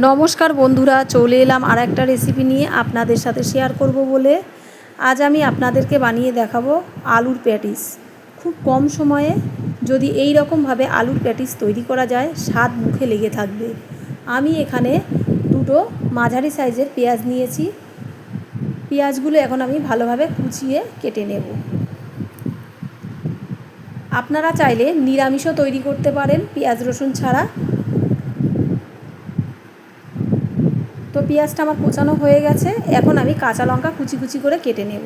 নমস্কার বন্ধুরা, চলে এলাম আর একটা রেসিপি নিয়ে আপনাদের সাথে শেয়ার করব বলে। আজ আমি আপনাদেরকে বানিয়ে দেখাবো আলুর প্যাটিস। খুব কম সময়ে যদি এই রকমভাবে আলুর প্যাটিস তৈরি করা যায়, স্বাদ মুখে লেগে থাকবে। আমি এখানে দুটো মাঝারি সাইজের পেঁয়াজ নিয়েছি। পেঁয়াজগুলো এখন আমি ভালোভাবে কুচিয়ে কেটে নেব। আপনারা চাইলে নিরামিষও তৈরি করতে পারেন পেঁয়াজ রসুন ছাড়া। তো পেঁয়াজটা আমার কোচানো হয়ে গেছে, এখন আমি কাঁচা লঙ্কা কুচি কুচি করে কেটে নেব।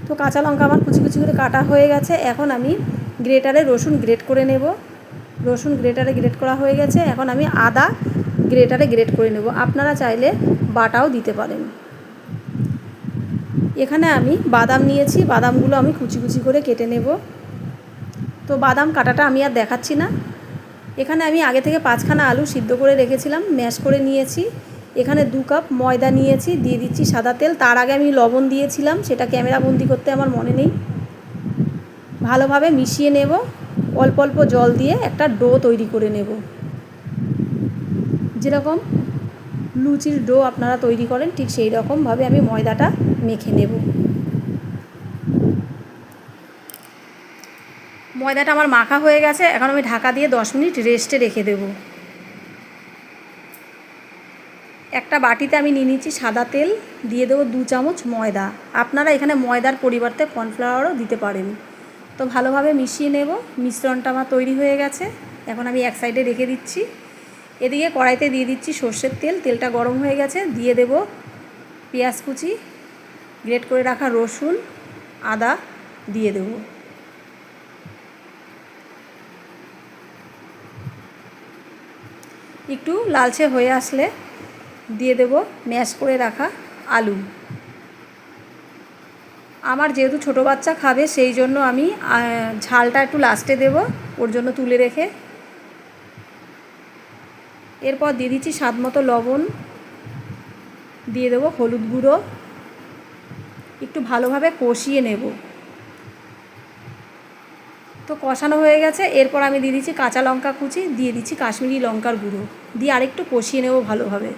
তো কাঁচা লঙ্কা আমার কুচি কুচি করে কাটা হয়ে গেছে, এখন আমি গ্রেটারে রসুন গ্রেট করে নেব। রসুন গ্রেটারে গ্রেট করা হয়ে গেছে, এখন আমি আদা গ্রেটারে গ্রেট করে নেব। আপনারা চাইলে বাটাও দিতে পারেন। এখানে আমি বাদাম নিয়েছি, বাদামগুলো আমি কুচি কুচি করে কেটে নেব। তো বাদাম কাটাটা আমি আর দেখাচ্ছি না। এখানে আমি আগে থেকে 5খানা আলু সিদ্ধ করে রেখেছিলাম, ম্যাশ করে নিয়েছি। এখানে 2 কাপ ময়দা নিয়েছি, দিয়ে দিচ্ছি সাদা তেল। তার আগে আমি লবণ দিয়েছিলাম, সেটা ক্যামেরাবন্দি করতে আমার মনে নেই। ভালোভাবে মিশিয়ে নেব, অল্প অল্প জল দিয়ে একটা ডো তৈরি করে নেব। যেরকম লুচির ডো আপনারা তৈরি করেন, ঠিক সেই রকমভাবে আমি ময়দাটা মেখে নেব। ময়দাটা আমার মাখা হয়ে গেছে, এখন আমি ঢাকা দিয়ে 10 মিনিট রেস্টে রেখে দেব। একটা বাটিতে আমি নিয়ে নিচ্ছি সাদা তেল, দিয়ে দেবো 2 চামচ ময়দা। আপনারা এখানে ময়দার পরিবর্তে কর্নফ্লাওয়ারও দিতে পারেন। তো ভালোভাবে মিশিয়ে নেব। মিশ্রণটা আমার তৈরি হয়ে গেছে, এখন আমি এক সাইডে রেখে দিচ্ছি। এদিকে কড়াইতে দিয়ে দিচ্ছি সর্ষের তেল। তেলটা গরম হয়ে গেছে, দিয়ে দেব পেঁয়াজ কুচি, গ্রেট করে রাখা রসুন, আদা দিয়ে দেব। একটু লালচে হয়ে আসলে দিয়ে দেব ম্যাশ করে রাখা আলু। আমার যেহেতু ছোটো বাচ্চা খাবে, সেই জন্য আমি ঝালটা একটু লাস্টে দেব, ওর জন্য তুলে রেখে। এরপর দিয়ে দিচ্ছি স্বাদ মতো লবণ, দিয়ে দেবো হলুদ গুঁড়ো। একটু ভালোভাবে কষিয়ে নেব। তো কষানো হয়ে গেছে, এরপর আমি দিয়ে দিচ্ছি কাঁচা লঙ্কা কুচি, দিয়ে দিচ্ছি কাশ্মীরি লঙ্কার গুঁড়ো, দিয়ে আরেকটু কষিয়ে নেব ভালোভাবে।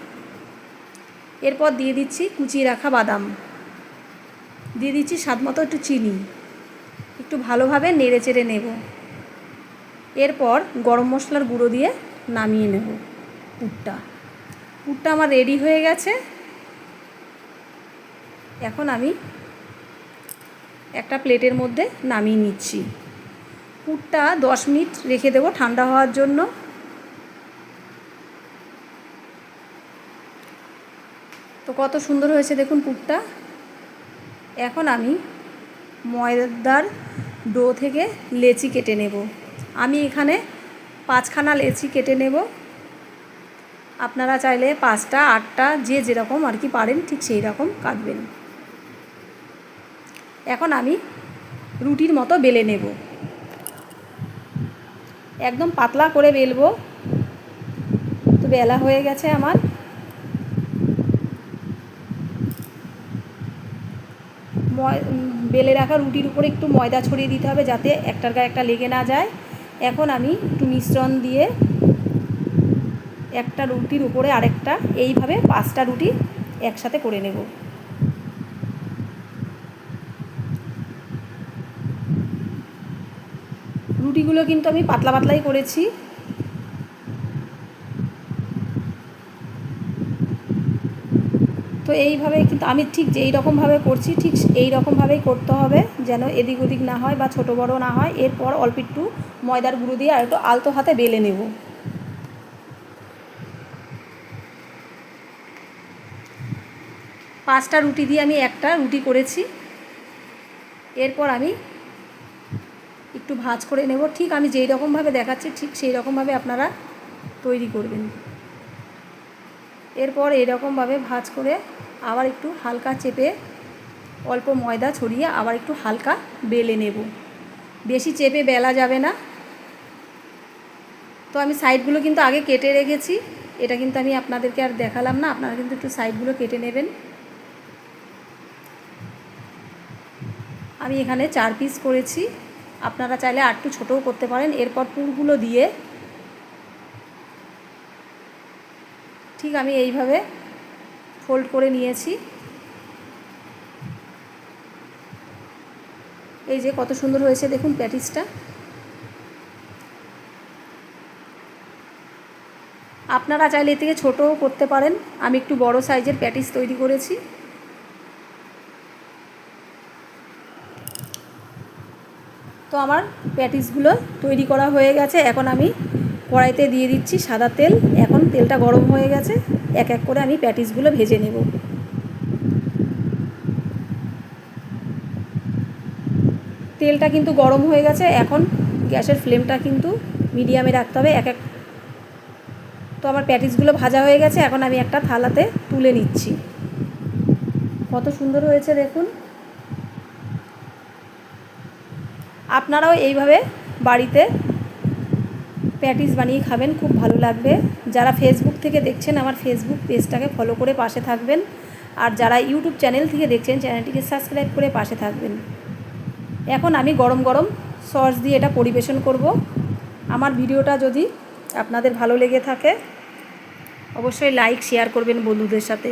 এরপর দিয়ে দিচ্ছি কুচিয়ে রাখা বাদাম, দিয়ে দিচ্ছি স্বাদ মতো একটু চিনি, একটু ভালোভাবে নেড়ে চেড়ে নেব। এরপর গরম মশলার গুঁড়ো দিয়ে নামিয়ে নেব। পুরটা আমার রেডি হয়ে গেছে। এখন আমি একটা প্লেটের মধ্যে নামিয়ে নিচ্ছি। পুরটা 10 মিনিট রেখে দেবো ঠান্ডা হওয়ার জন্য। তো কত সুন্দর হয়েছে দেখুন পুরটা। এখন আমি ময়দার ডো থেকে লেচি কেটে নেব। আমি এখানে 5খানা লেচি কেটে নেব। আপনারা চাইলে 5টা 8টা যে যেরকম আর কি পারেন, ঠিক সেই রকম কাটবেন। এখন আমি রুটির মতো বেলে নেব। একদম পাতলা করে বেলবো। তো বেলা হয়ে গেছে আমার। বেলে রাখা রুটির উপরে একটু ময়দা ছড়িয়ে দিতে হবে, যাতে একটার গায়ে একটা লেগে না যায়। এখন আমি একটু মিশ্রণ দিয়ে একটা রুটির উপরে আরেকটা, এইভাবে 5টা রুটি একসাথে করে নেব। রুটিগুলো কিন্তু আমি পাতলা পাতলাই করেছি। তো এইভাবে কিন্তু আমি ঠিক যেই রকমভাবে করছি, ঠিক এই রকমভাবেই করতে হবে, যেন এদিক ওদিক না হয় বা ছোটো বড়ো না হয়। এরপর অল্প একটু ময়দার গুঁড়ো দিয়ে আর একটু আলতো হাতে বেলে নেব। 5টা রুটি দিয়ে আমি একটা রুটি করেছি। এরপর আমি একটু ভাঁজ করে নেব। ঠিক আমি যেই রকমভাবে দেখাচ্ছি, ঠিক সেই রকমভাবে আপনারা তৈরি করবেন। এরপর এরকমভাবে ভাঁজ করে আবার একটু হালকা চেপে অল্প ময়দা ছড়িয়ে আবার একটু হালকা বেলে নেব। বেশি চেপে বেলা যাবে না। তো আমি সাইডগুলো কিন্তু আগে কেটে রেখেছি, এটা কিন্তু আমি আপনাদেরকে আর দেখালাম না। আপনারা কিন্তু একটু সাইডগুলো কেটে নেবেন। আমি এখানে 4 পিস করেছি, আপনারা চাইলে আর একটু ছোটোও করতে পারেন। এরপর পুরগুলো দিয়ে ঠিক আমি এইভাবে ফোল্ড করে নিয়েছি। এই যে কত সুন্দর হয়েছে দেখুন প্যাটিসটা। আপনারা চাইলে এর থেকে ছোটও করতে পারেন, আমি একটু বড় সাইজের প্যাটিস তৈরি করেছি। তো আমার প্যাটিসগুলো তৈরি করা হয়ে গেছে। এখন আমি কড়াইতে দিয়ে দিচ্ছি সাদা তেল। এখন তেলটা গরম হয়ে গেছে, এক এক করে আমি প্যাটিসগুলো ভেজে নেব। তেলটা কিন্তু গরম হয়ে গেছে, এখন গ্যাসের ফ্লেমটা কিন্তু মিডিয়ামে রাখতে হবে। তো আমার প্যাটিসগুলো ভাজা হয়ে গেছে, এখন আমি একটা থালাতে তুলে নিচ্ছি। কত সুন্দর হয়েছে দেখুন। আপনারাও এইভাবে বাড়িতে প্যাটিস বানিয়ে খাবেন, খুব ভালো লাগবে। যারা ফেসবুক থেকে দেখছেন আমার ফেসবুক পেজটাকে ফলো করে পাশে থাকবেন, আর যারা ইউটিউব চ্যানেল থেকে দেখছেন চ্যানেলটিকে সাবস্ক্রাইব করে পাশে থাকবেন। এখন আমি গরম গরম সস দিয়ে এটা পরিবেশন করব। আমার ভিডিওটা যদি আপনাদের ভালো লেগে থাকে অবশ্যই লাইক শেয়ার করবেন বন্ধুদের সাথে।